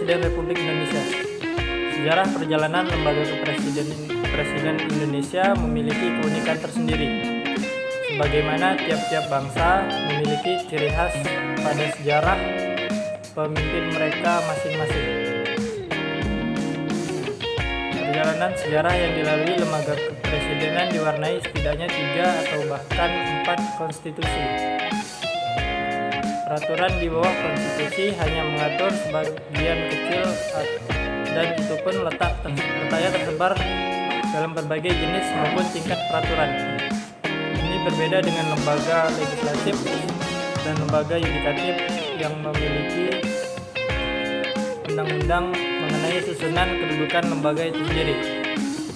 Presiden Republik Indonesia. Sejarah perjalanan lembaga kepresiden Indonesia memiliki keunikan tersendiri. Sebagaimana tiap-tiap bangsa memiliki ciri khas pada sejarah pemimpin mereka masing-masing. Perjalanan sejarah yang dilalui lembaga kepresidenan diwarnai setidaknya 3 atau bahkan 4 konstitusi. Peraturan di bawah konstitusi hanya mengatur sebagian kecil dan itu pun letaknya tersebar dalam berbagai jenis maupun tingkat peraturan. Ini berbeda dengan lembaga legislatif dan lembaga yudikatif yang memiliki undang-undang mengenai susunan kedudukan lembaga itu sendiri.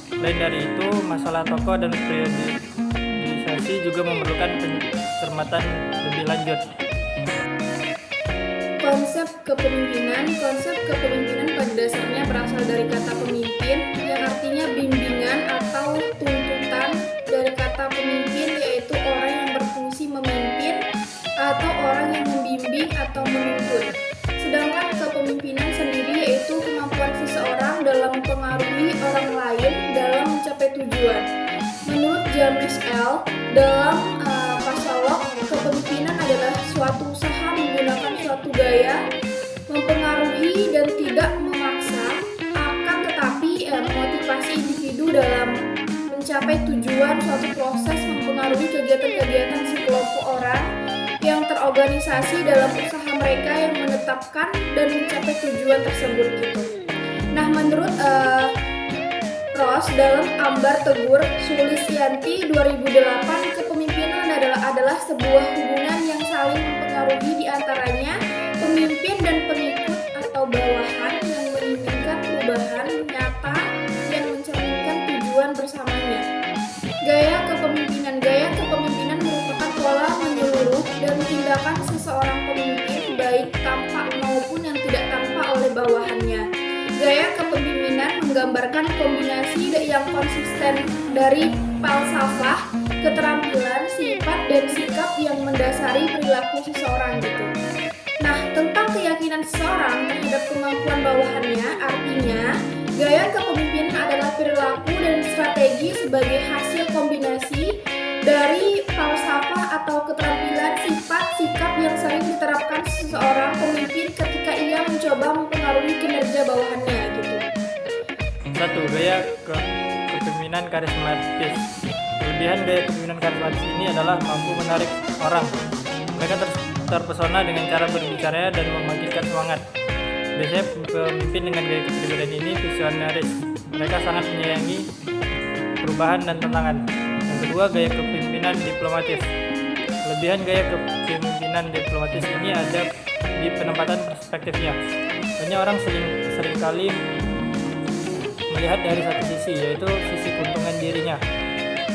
Selain dari itu, masalah tokoh dan periodisasi juga memerlukan pencermatan lebih lanjut. Konsep kepemimpinan pada dasarnya berasal dari kata pemimpin yang artinya bimbingan atau tuntutan, dari kata pemimpin yaitu orang yang berfungsi memimpin atau orang yang membimbing atau menuntun. Sedangkan kepemimpinan sendiri yaitu kemampuan seseorang dalam mempengaruhi orang lain dalam mencapai tujuan. Menurut James L. dalam Pasalok, kepemimpinan adalah suatu usaha menggunakan suatu gaya, mempengaruhi dan tidak memaksa, akan tetapi memotivasi individu dalam mencapai tujuan. Suatu proses mempengaruhi kegiatan-kegiatan sekelompok orang yang terorganisasi dalam usaha mereka yang menetapkan dan mencapai tujuan tersebut gitu. Nah, menurut Ross dalam Ambar Tegur Sulisyanti 2008, kepemimpinan adalah sebuah hubungan yang saling mempengaruhi di antaranya pemimpin dan pengikut atau bawahan yang menginginkan perubahan nyata yang mencerminkan tujuan bersamanya. Gaya kepemimpinan merupakan pola menyeluruh dan tindakan seseorang pemimpin baik tampak maupun yang tidak tampak oleh bawahannya. Gaya kepemimpinan menggambarkan kombinasi yang konsisten dari falsafah, keterampilan, sifat, dan sikap yang mendasari perilaku seseorang gitu. Nah, tentang keyakinan seseorang terhadap kemampuan bawahannya, artinya gaya kepemimpinan adalah perilaku dan strategi sebagai hasil kombinasi dari falsafah atau keterampilan, sifat, sikap yang sering diterapkan seseorang pemimpin ketika ia mencoba mempengaruhi kinerja bawahannya gitu. 1. Gaya kepemimpinan karismatis. Kelebihan gaya kepemimpinan karismatis ini adalah mampu menarik orang. Mereka terpesona dengan cara berbicaranya dan membangkitkan semangat. Biasanya pemimpin dengan gaya kepemimpinan ini visionaris. Mereka sangat menyayangi perubahan dan tantangan. Yang kedua, gaya kepemimpinan diplomatis. Kelebihan gaya kepemimpinan diplomatis ini ada di penempatan perspektifnya. Banyak orang seringkali melihat dari satu sisi, yaitu sisi keuntungan dirinya.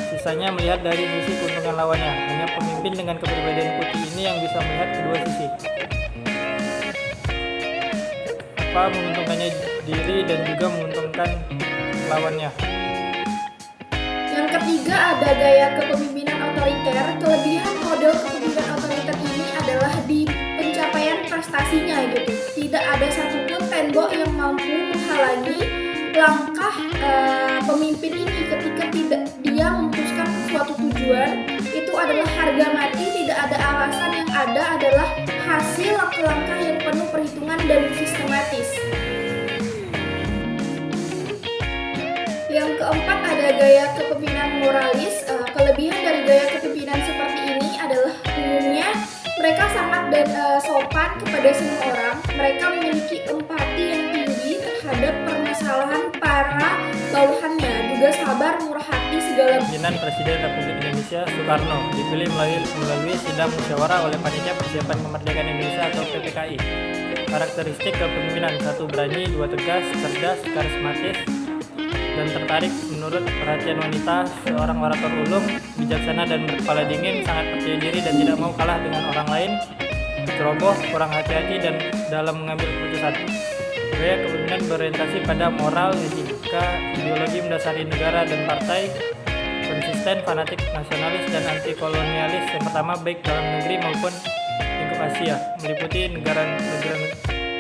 Sisanya melihat dari sisi keuntungan lawannya. Hanya pemimpin dengan kepribadian putih ini yang bisa melihat kedua sisi. Apa menguntungkannya diri dan juga menguntungkan lawannya. Yang ketiga, ada gaya kepemimpinan otoriter. Kelebihan model kepemimpinan otoriter ini adalah di pencapaian prestasinya gitu. Tidak ada satupun tembok yang mampu menghalangi langkah pemimpin ini ketika dia memutuskan suatu tujuan. Itu adalah harga mati, tidak ada alasan, yang ada adalah hasil langkah-langkah yang penuh perhitungan dan sistematis. Yang keempat, ada gaya kepemimpinan moralis. Kelebihan dari gaya kepemimpinan seperti ini adalah umumnya mereka sangat sopan kepada semua orang. Mereka memiliki empati yang tinggi terhadap permasalahan para bawahannya, juga sabar, murah hati segala. Pimpinan Presiden Republik Indonesia Soekarno dipilih melalui sidang musyawarah oleh Panitia Persiapan Kemerdekaan Indonesia atau PPKI. Karakteristik kepemimpinan: 1. Berani, 2. Tegas, cerdas, karismatis, dan tertarik menurut perhatian wanita. Seorang orator ulung, bijaksana dan berkepala dingin, sangat percaya diri dan tidak mau kalah dengan orang lain, ceroboh, kurang hati-hati dan dalam mengambil keputusan. Gaya kepemimpinan berorientasi pada moral, etika, ideologi mendasari negara dan partai, konsisten, fanatik, nasionalis, dan anti kolonialis. Yang pertama, baik dalam negeri maupun lingkup Asia, meliputi negara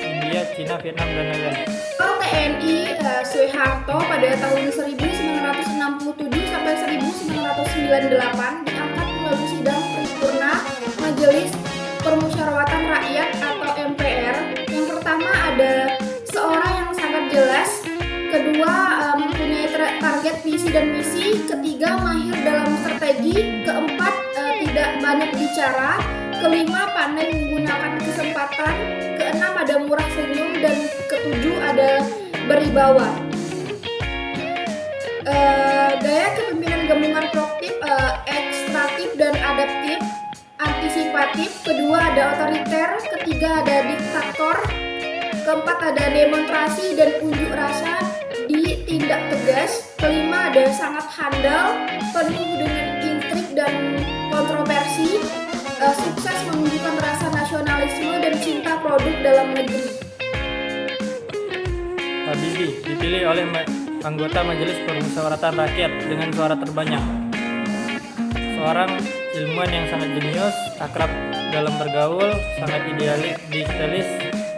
India, Soviet, Cina, Vietnam, dan lain-lain. TNI Soeharto pada tahun 1967 sampai 1998 diangkat melalui sidang paripurna Majelis Permusyawaratan Rakyat atau MPR. Yang pertama ada seorang yang sangat jelas, kedua mempunyai target visi dan misi, ketiga mahir dalam strategi, keempat tidak banyak bicara, kelima pandai menggunakan kesempatan, keenam ada murah senyum, dan ketujuh ada beribawa. Gaya kepemimpinan gabungan proaktif, ekstraktif, dan adaptif. Antisipatif, kedua ada otoriter, ketiga ada diktator, keempat ada demonstrasi dan unjuk rasa ditindak tegas, kelima ada sangat handal, penuh dengan intrik dan kontroversi, sukses menunjukkan rasa nasionalisme dan cinta produk dalam negeri. Habibie dipilih oleh anggota Majelis Permusyawaratan Rakyat dengan suara terbanyak. Seorang ilmuwan yang sangat jenius, akrab dalam bergaul, sangat idealis,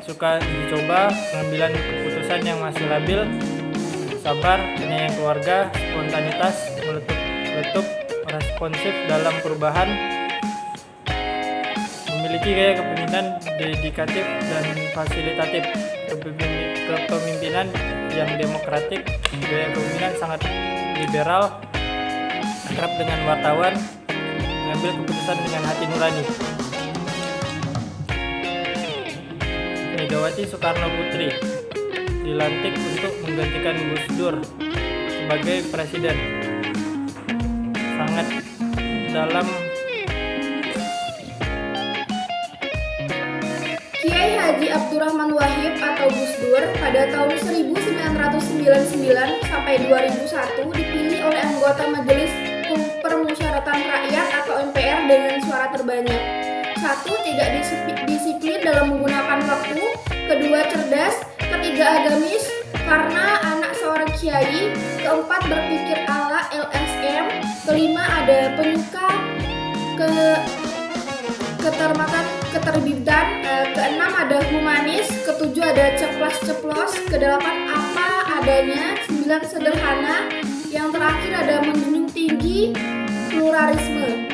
suka dicoba, pengambilan keputusan yang masih labil, sabar, penyayang keluarga, spontanitas, meletup, responsif dalam perubahan, memiliki gaya kepemimpinan dedikatif dan fasilitatif, kepemimpinan yang demokratik, gaya kepemimpinan sangat liberal, akrab dengan wartawan, mengambil keputusan dengan hati nurani. Megawati Soekarno Putri dilantik untuk menggantikan Gus Dur sebagai presiden. Sangat dalam. Kiai Haji Abdurrahman Wahid atau Gus Dur pada tahun 1999 sampai 2001 dipilih oleh anggota Majelis Permusyawaratan Rakyat atau MPR dengan suara terbanyak. 1. Tidak disiplin dalam menggunakan waktu, kedua cerdas, ketiga agamis karena anak seorang kiai, keempat berpikir ala LSM, kelima ada penyuka keterbitan, keenam ada humanis, ketujuh ada ceplas-ceplos, kedelapan apa adanya, 9 sederhana, yang terakhir ada menjunjung tinggi pluralisme.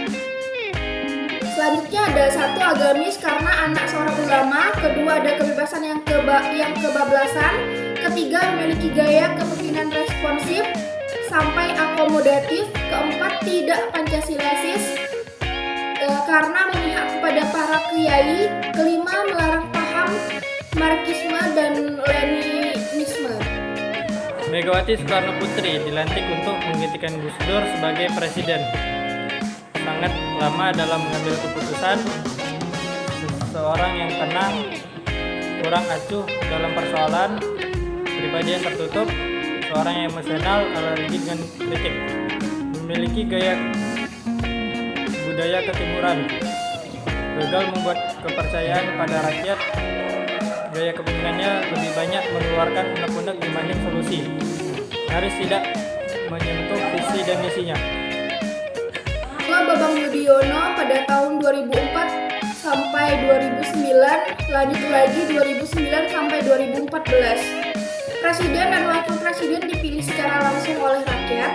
Selanjutnya ada 1 agamis karena anak seorang ulama, kedua ada kebebasan yang kebablasan, ketiga memiliki gaya kepemimpinan responsif sampai akomodatif, keempat tidak pancasilasis karena memihak kepada para kiai, kelima melarang paham marxisme dan leninisme. Megawati Soekarno Putri dilantik untuk menggantikan Gus Dur sebagai presiden. Sangat lama dalam mengambil keputusan, seseorang yang tenang, kurang acuh dalam persoalan, pribadi yang tertutup, seorang yang emosional, alergi dengan kritik, memiliki gaya budaya ketimuran, gagal membuat kepercayaan pada rakyat, gaya kepemimpinannya lebih banyak mengeluarkan unek-unek dibanding solusi, nyaris tidak menyentuh visi dan misinya. Bambang Yudhoyono pada tahun 2004 sampai 2009, lanjut lagi 2009 sampai 2014. Presiden dan wakil presiden dipilih secara langsung oleh rakyat.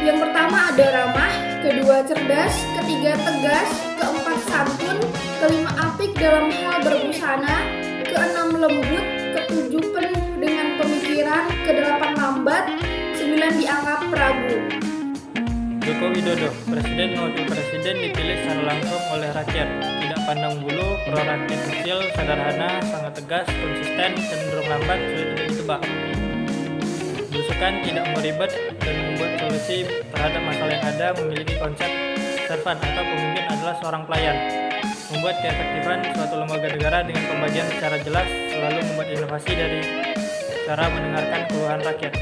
Yang pertama ada ramah, kedua cerdas, ketiga tegas, keempat santun, kelima apik dalam hal berbusana, keenam lembut, ketujuh penuh dengan pemikiran, kedelapan lambat, 9 dianggap peragu. Joko Widodo, presiden dan wakil presiden dipilih secara langsung oleh rakyat, tidak pandang bulu, pro rakyat kecil, sederhana, sangat tegas, konsisten, cenderung lambat, sulit untuk ditebak. Belusukan, tidak mau ribet dan membuat solusi terhadap masalah yang ada, memiliki konsep servant atau pemimpin adalah seorang pelayan. Membuat keefektifan suatu lembaga negara dengan pembagian secara jelas, selalu membuat inovasi dari cara mendengarkan keluhan rakyat.